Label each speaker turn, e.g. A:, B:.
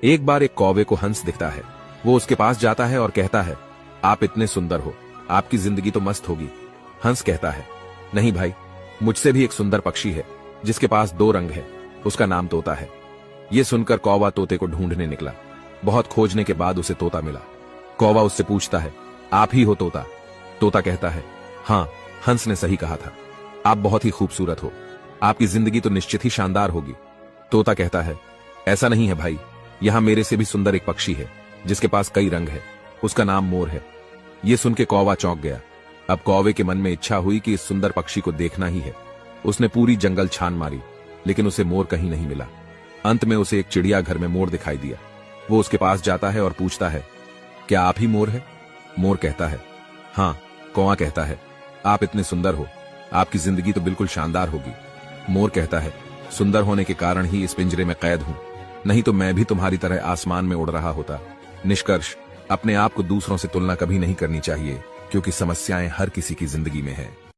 A: एक बार एक कौवे को हंस दिखता है। वो उसके पास जाता है और कहता है, आप इतने सुंदर हो, आपकी जिंदगी तो मस्त होगी। हंस कहता है, नहीं भाई, मुझसे भी एक सुंदर पक्षी है जिसके पास दो रंग है, उसका नाम तोता है। ये सुनकर कौवा तोते को ढूंढने निकला। बहुत खोजने के बाद उसे तोता मिला। कौवा उससे पूछता है, आप ही हो तोता? तोता कहता है, हाँ, हंस ने सही कहा था, आप बहुत ही खूबसूरत हो, आपकी जिंदगी तो निश्चित ही शानदार होगी। तोता कहता है, ऐसा नहीं है भाई, यहां मेरे से भी सुंदर एक पक्षी है जिसके पास कई रंग है, उसका नाम मोर है। यह सुन के कौवा चौंक गया। अब कौवे के मन में इच्छा हुई कि इस सुंदर पक्षी को देखना ही है। उसने पूरी जंगल छान मारी, लेकिन उसे मोर कहीं नहीं मिला। अंत में उसे एक चिड़ियाघर में मोर दिखाई दिया। वो उसके पास जाता है और पूछता है, क्या आप ही मोर है? मोर कहता है, हाँ। कौवा कहता है, आप इतने सुंदर हो, आपकी जिंदगी तो बिल्कुल शानदार होगी। मोर कहता है, सुंदर होने के कारण ही इस पिंजरे में कैद हूं, नहीं तो मैं भी तुम्हारी तरह आसमान में उड़ रहा होता। निष्कर्ष, अपने आप को दूसरों से तुलना कभी नहीं करनी चाहिए, क्योंकि समस्याएं हर किसी की जिंदगी में है।